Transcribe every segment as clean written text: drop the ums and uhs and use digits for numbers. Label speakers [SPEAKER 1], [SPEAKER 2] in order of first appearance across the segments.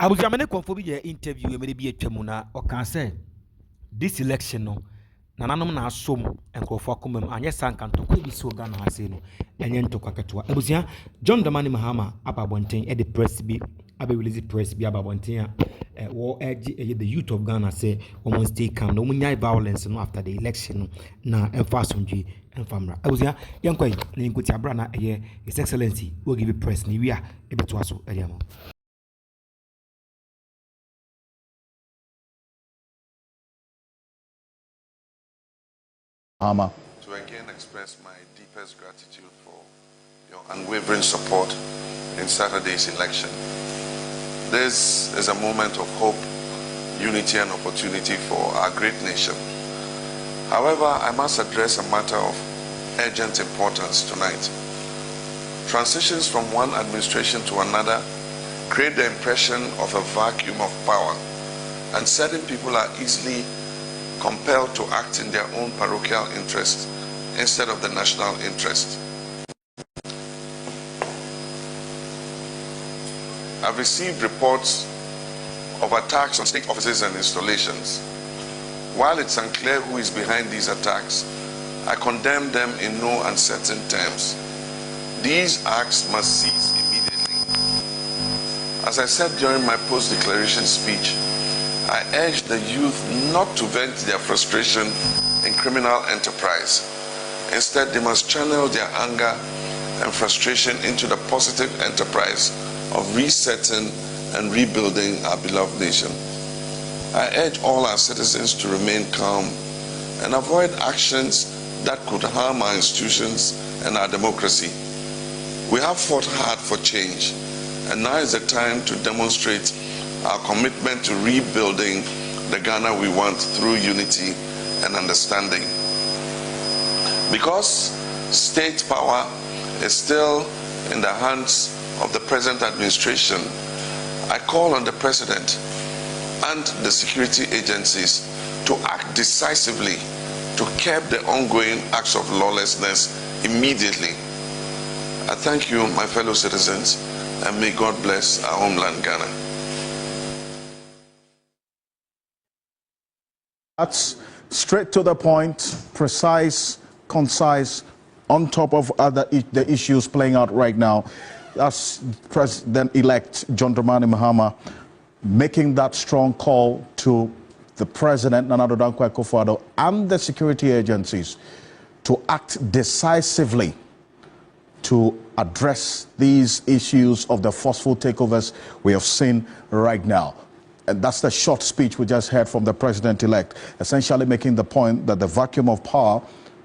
[SPEAKER 1] I was a conformity interview, maybe a Chamuna or can say this election. No, Nananum na assume and Kofakum, and yes, Sankan to be so Ghana Hasino, and Yen to Kakatua. It was here, John Damani Mahama, about one thing at the press be, Abbey release press be about one thing. War the youth of Ghana say, almost take calm, no more violence after the election. Na and fast on G and Famra. I was here, young quay, Lingutia Brana, His Excellency will give you press, Nivea, a bit to us, Eliamo.
[SPEAKER 2] To again express my deepest gratitude for your unwavering support in Saturday's election. This is a moment of hope, unity and opportunity for our great nation. However, I must address a matter of urgent importance tonight. Transitions from one administration to another create the impression of a vacuum of power, and certain people are easily compelled to act in their own parochial interest instead of the national interest. I've received reports of attacks on state offices and installations. While it's unclear who is behind these attacks, I condemn them in no uncertain terms. These acts must cease immediately. As I said during my post-declaration speech, I urge the youth not to vent their frustration in criminal enterprise. Instead, they must channel their anger and frustration into the positive enterprise of resetting and rebuilding our beloved nation. I urge all our citizens to remain calm and avoid actions that could harm our institutions and our democracy. We have fought hard for change, and now is the time to demonstrate our commitment to rebuilding the Ghana we want through unity and understanding. Because state power is still in the hands of the present administration, I call on the President and the security agencies to act decisively to curb the ongoing acts of lawlessness immediately. I thank you, my fellow citizens, and may God bless our homeland, Ghana.
[SPEAKER 3] That's straight to the point, precise, concise, on top of the issues playing out right now. That's President-elect John Dramani Mahama making that strong call to the President, Nana Addo Dankwa Akufo-Addo, and the security agencies to act decisively to address these issues of the forceful takeovers we have seen right now. And that's the short speech we just heard from the President-elect, essentially making the point that the vacuum of power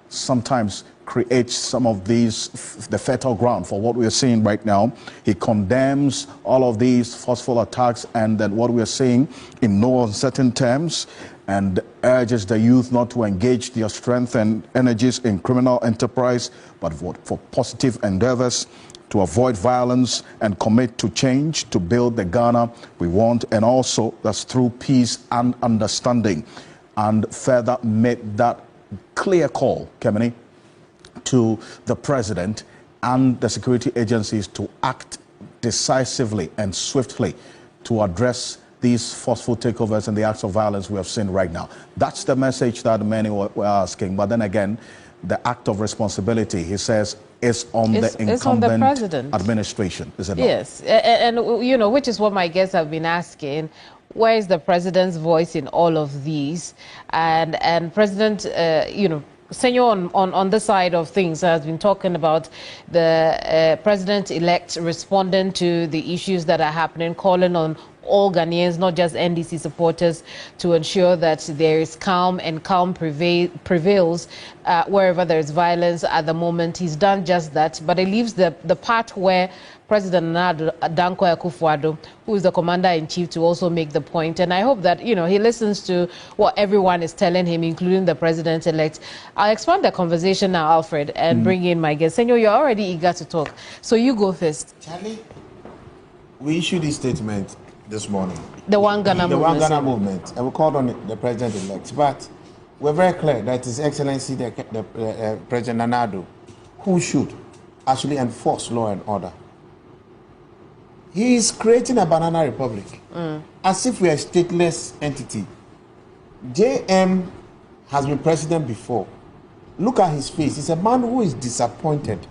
[SPEAKER 3] sometimes creates some of these, the fertile ground for what we are seeing right now. He condemns all of these forceful attacks and then what we are seeing in no uncertain terms, and urges the youth not to engage their strength and energies in criminal enterprise, but for positive endeavors, to avoid violence and commit to change, to build the Ghana we want, and also that's through peace and understanding. And further made that clear call, Kemini, to the President and the security agencies to act decisively and swiftly to address these forceful takeovers and the acts of violence we have seen right now. That's the message that many were asking. But then again, the act of responsibility, he says, is on the incumbent administration, is it not?
[SPEAKER 4] Yes, and you know, which is what my guests have been asking. Where is the President's voice in all of these? And President, you know, Senor on this side of things has been talking about the President-elect responding to the issues that are happening, calling on all Ghanaians, not just NDC supporters, to ensure that there is calm and calm prevails wherever there is violence at the moment. He's done just that, but it leaves the part where President Nana Addo Dankwa Akufo-Addo, who is the commander-in-chief, to also make the point. And I hope that, you know, he listens to what everyone is telling him, including the President-elect. I'll expand the conversation now, Alfred, and bring in my guest. Senor, you're already eager to talk, so you go first.
[SPEAKER 5] Charlie, we issued this statement this morning.
[SPEAKER 4] The One Ghana movement.
[SPEAKER 5] The One Ghana movement. And we called on it the President-elect. But we're very clear that His Excellency, the President Nana Addo, who should actually enforce law and order. He is creating a banana republic, as if we are a stateless entity. JM has been president before. Look at his face. He's a man who is disappointed.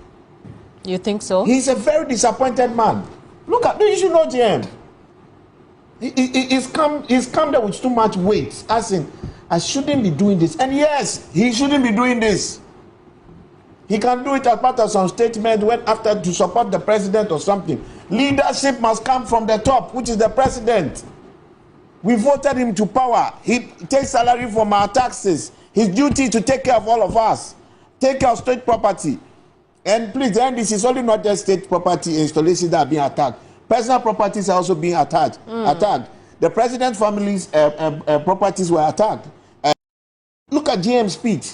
[SPEAKER 4] You think so?
[SPEAKER 5] He's a very disappointed man. Look at, you should know JM. He's come there with too much weight. As in, I shouldn't be doing this. And yes, he shouldn't be doing this. He can do it as part of some statement when after to support the president or something. Leadership must come from the top, which is the president. We voted him to power. He takes salary from our taxes. His duty is to take care of all of us. Take care of state property. And please, then this is only not just state property installations that are being attacked. Personal properties are also being attacked. The president's family's properties were attacked. Look at GM's speech.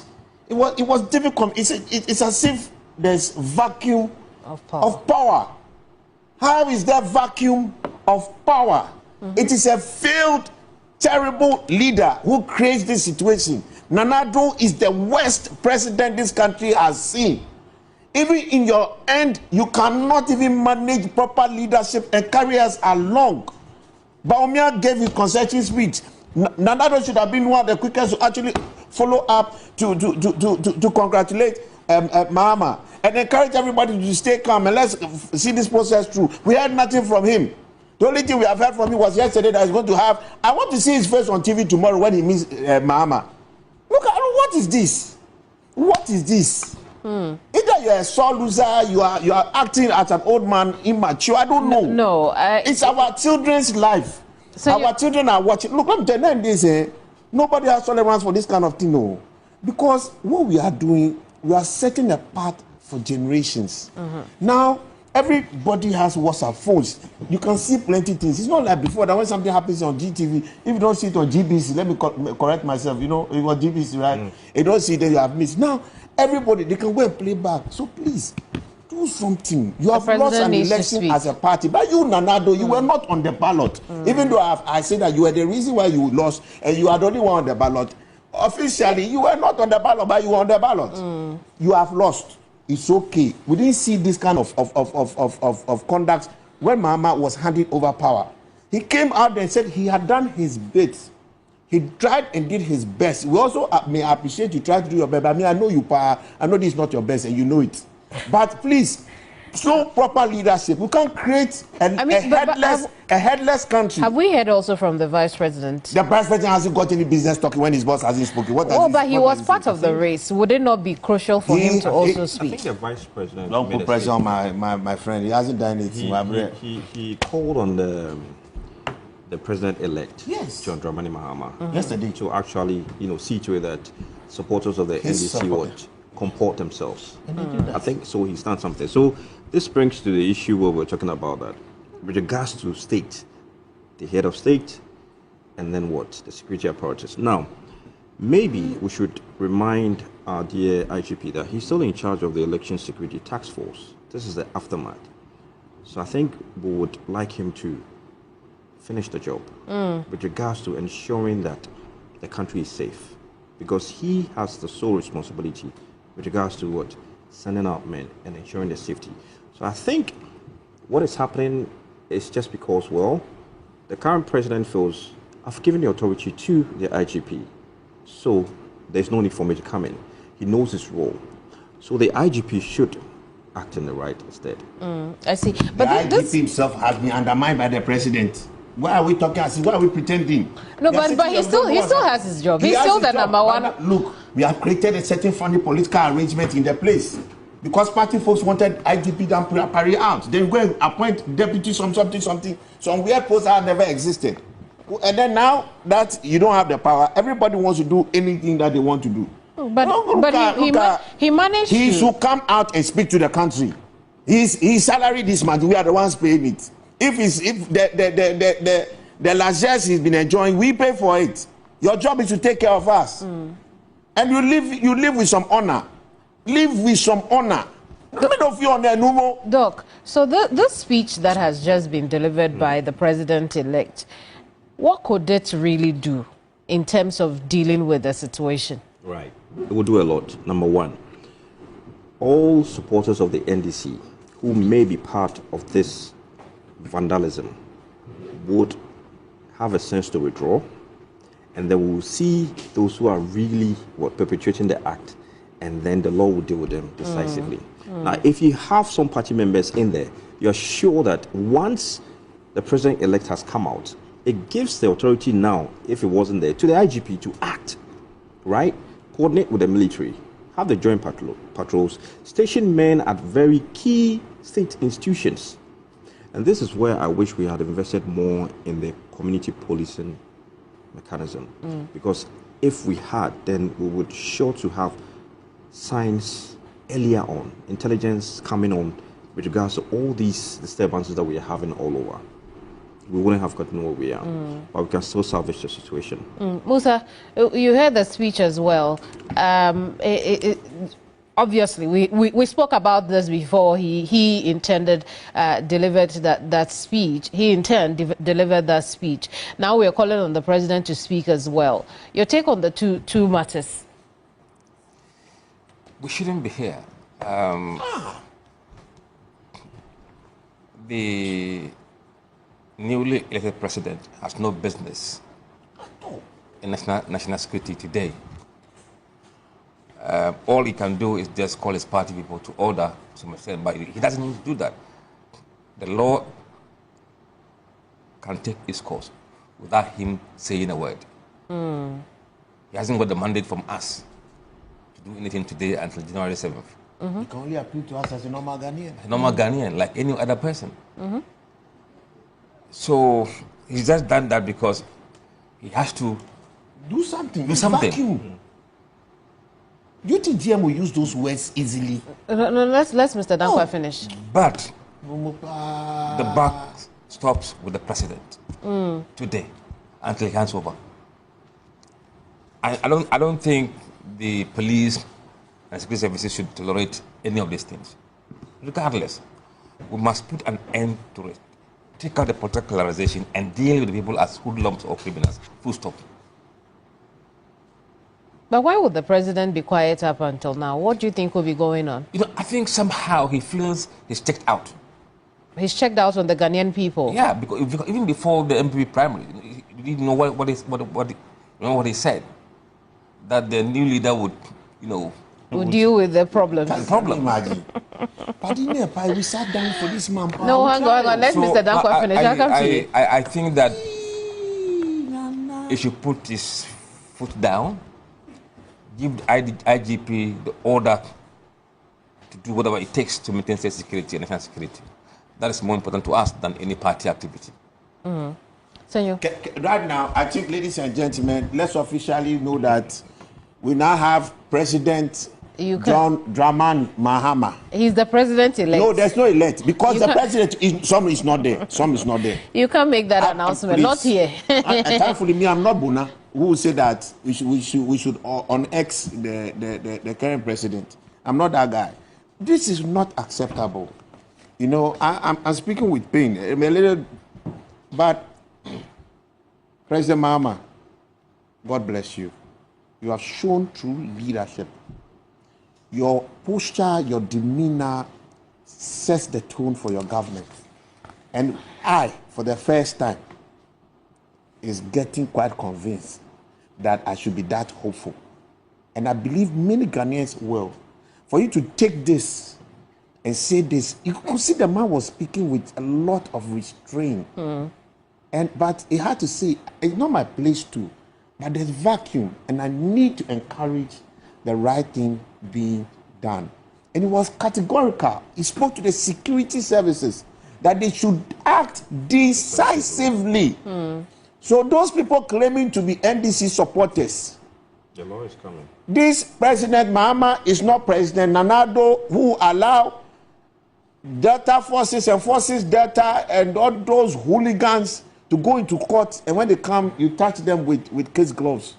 [SPEAKER 5] It was difficult. It's as if there's vacuum of power. How is there vacuum of power? It is a failed, terrible leader who creates this situation. Nana Addo is the worst president this country has seen. Even in your end, you cannot even manage proper leadership and carry us along. Baumia gave his concession speech. Nana Addo should have been one of the quickest to actually follow up to congratulate Mahama and encourage everybody to stay calm and let's see this process through. We heard nothing from him. The only thing we have heard from him was yesterday that he's going to have. I want to see his face on TV tomorrow when he meets Mahama. Look at what is this? What is this? Either you're a sore loser, you are acting as an old man, immature. I don't know.
[SPEAKER 4] No,
[SPEAKER 5] it's our children's life. So our children are watching. Look, let me tell you this. Nobody has tolerance for this kind of thing, no. Because what we are doing, we are setting a path for generations. Now, everybody has WhatsApp phones. You can see plenty things. It's not like before that when something happens on GTV, if you don't see it on GBC, let me correct myself. You know, it was GBC, right? You don't see it, then you have missed. Now, everybody, they can go and play back. So please, do something. You have lost an election as a party. But you, Nana Addo, you were not on the ballot. Even though I say that you were the reason why you lost and you are the only one on the ballot. Officially, you were not on the ballot, but you were on the ballot. You have lost. It's okay. We didn't see this kind of conduct when Mahama was handing over power. He came out and said he had done his bit. He tried and did his best. We also may appreciate you trying to do your best. I mean, I know you, I know this is not your best and you know it. But please, show proper leadership. We can't create a headless country.
[SPEAKER 4] Have we heard also from the vice president?
[SPEAKER 5] The vice president hasn't got any business talking when his boss hasn't spoken.
[SPEAKER 4] But he was part of the race. Would it not be crucial for him to also speak?
[SPEAKER 6] I think the vice president.
[SPEAKER 5] Don't put pressure on my friend. He hasn't done anything.
[SPEAKER 6] He called on the president-elect, John Dramani Mahama,
[SPEAKER 5] yesterday
[SPEAKER 6] to actually, see to it that supporters of the NDC would comport themselves. I think so. He's done something. So this brings to the issue where we're talking about that with regards to state, the head of state, and then what? The security apparatus. Now, maybe we should remind our dear IGP that he's still in charge of the Election Security Task Force. This is the aftermath. So I think we would like him to finish the job with regards to ensuring that the country is safe, because he has the sole responsibility with regards to what? Sending out men and ensuring the safety. So I think what is happening is just because, well, the current president feels, I've given the authority to the IGP, so there's no need for me to come in. He knows his role. So the IGP should act in the right stead.
[SPEAKER 4] I see.
[SPEAKER 5] But the IGP himself has been undermined by the president. Why are we talking? Why are we pretending?
[SPEAKER 4] No, but he still has his job. He's still the number one.
[SPEAKER 5] Look, we have created a certain funny political arrangement in the place because party folks wanted IGP to parry out. Then go and appoint deputy something. Some weird posts that never existed. And then now that you don't have the power, everybody wants to do anything that they want to do.
[SPEAKER 4] He managed.
[SPEAKER 5] He should come out and speak to the country. His salary this month, we are the ones paying it. If the largesse he's been enjoying, we pay for it. Your job is to take care of us. And you live with some honor. Live with some honor.
[SPEAKER 4] Doc, so this speech that has just been delivered by the president-elect, what could it really do in terms of dealing with the situation?
[SPEAKER 6] Right. It will do a lot. Number one, all supporters of the NDC who may be part of this vandalism would have a sense to withdraw, and then we will see those who are really perpetrating the act, and then the law will deal with them decisively. Now, if you have some party members in there, you're sure that once the president-elect has come out, it gives the authority now, if it wasn't there, to the IGP to act, right? Coordinate with the military, have the joint patrols, station men at very key state institutions. And this is where I wish we had invested more in the community policing mechanism. Because if we had, then we would sure to have signs earlier on, intelligence coming on with regards to all these disturbances that we are having all over. We wouldn't have gotten where we are, but we can still salvage the situation.
[SPEAKER 4] Musa, you heard the speech as well. Obviously, we spoke about this before. He intended delivered that speech. He delivered that speech. Now we are calling on the president to speak as well. Your take on the two matters?
[SPEAKER 7] We shouldn't be here. The newly elected president has no business in national security today. All he can do is just call his party people to order to some extent, but he doesn't need to do that. The law can take its course without him saying a word. He hasn't got the mandate from us to do anything today until January 7th.
[SPEAKER 5] He can only appeal to us as a normal Ghanaian.
[SPEAKER 7] A normal Ghanaian, like any other person. So he's just done that because he has to
[SPEAKER 5] do something.
[SPEAKER 7] Do something.
[SPEAKER 5] Vacuum. Do you think GM will use those words easily?
[SPEAKER 4] No, let's Mr. Dankwa finish.
[SPEAKER 7] But the buck stops with the president today until he hands over. I don't think the police and security services should tolerate any of these things. Regardless, we must put an end to it. Take out the particularization and deal with the people as hoodlums or criminals. Full stop.
[SPEAKER 4] But why would the president be quiet up until now? What do you think will be going on?
[SPEAKER 7] I think somehow he feels he's checked out.
[SPEAKER 4] He's checked out on the Ghanaian people.
[SPEAKER 7] Yeah, because even before the MPP primary, you didn't know what he said. That the new leader would,
[SPEAKER 4] Would deal with the problems.
[SPEAKER 5] Imagine. But we sat down for this man.
[SPEAKER 4] No, hang on. Let Mr. Dankwa finish. I'll come to you.
[SPEAKER 7] I think that he should put his foot down, give the IGP the order to do whatever it takes to maintain state security and national security. That is more important to us than any party activity.
[SPEAKER 4] Senor.
[SPEAKER 5] Right now, I think, ladies and gentlemen, let's officially know that we now have President John Dramani Mahama.
[SPEAKER 4] He's the president-elect.
[SPEAKER 5] No, there's no elect because the president some is not there. Some is not there.
[SPEAKER 4] You can't make that announcement. Not here.
[SPEAKER 5] Thankfully, me, I'm not Bona, who will say that we should on X the current president. I'm not that guy. This is not acceptable. I'm speaking with pain. I'm a little, but President Mahama, God bless you. You have shown true leadership. Your posture, your demeanor sets the tone for your government. And I, for the first time, is getting quite convinced that I should be that hopeful. And I believe many Ghanaians will. For you to take this and say this, you could see the man was speaking with a lot of restraint. But he had to say, it's not my place to, but there's vacuum, and I need to encourage the right thing being done. And he was categorical. He spoke to the security services that they should act decisively. So those people claiming to be NDC supporters,
[SPEAKER 6] the law is coming.
[SPEAKER 5] This President Mahama is not President Nanado, who allow Delta forces and forces Delta and all those hooligans to go into court, and when they come, you touch them with case gloves.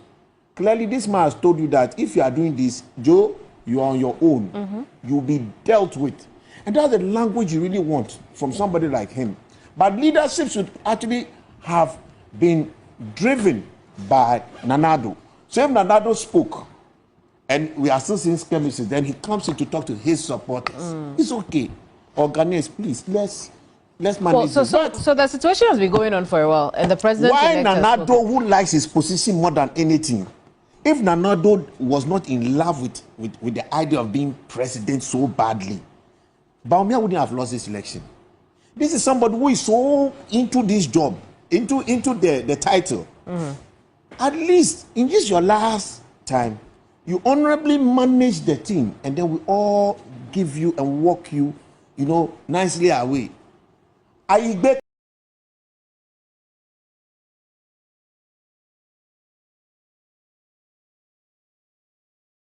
[SPEAKER 5] Clearly, this man has told you that if you are doing this, Joe, you are on your own. You'll be dealt with. And that's the language you really want from somebody like him. But leadership should actually have been driven by Nanado. So if Nanado spoke, and we are still seeing skirmishes, then he comes in to talk to his supporters. It's okay. Or Ghanaians, please, Let's manage
[SPEAKER 4] Well,
[SPEAKER 5] it.
[SPEAKER 4] so the situation has been going on for a while, and the president.
[SPEAKER 5] Why Nanado, who likes his position more than anything, if Nanado was not in love with the idea of being president so badly, Baumia wouldn't have lost this election. This is somebody who is so into this job, into the title. At least in this your last time, you honorably manage the team, and then we all give you and walk you, nicely away. I bet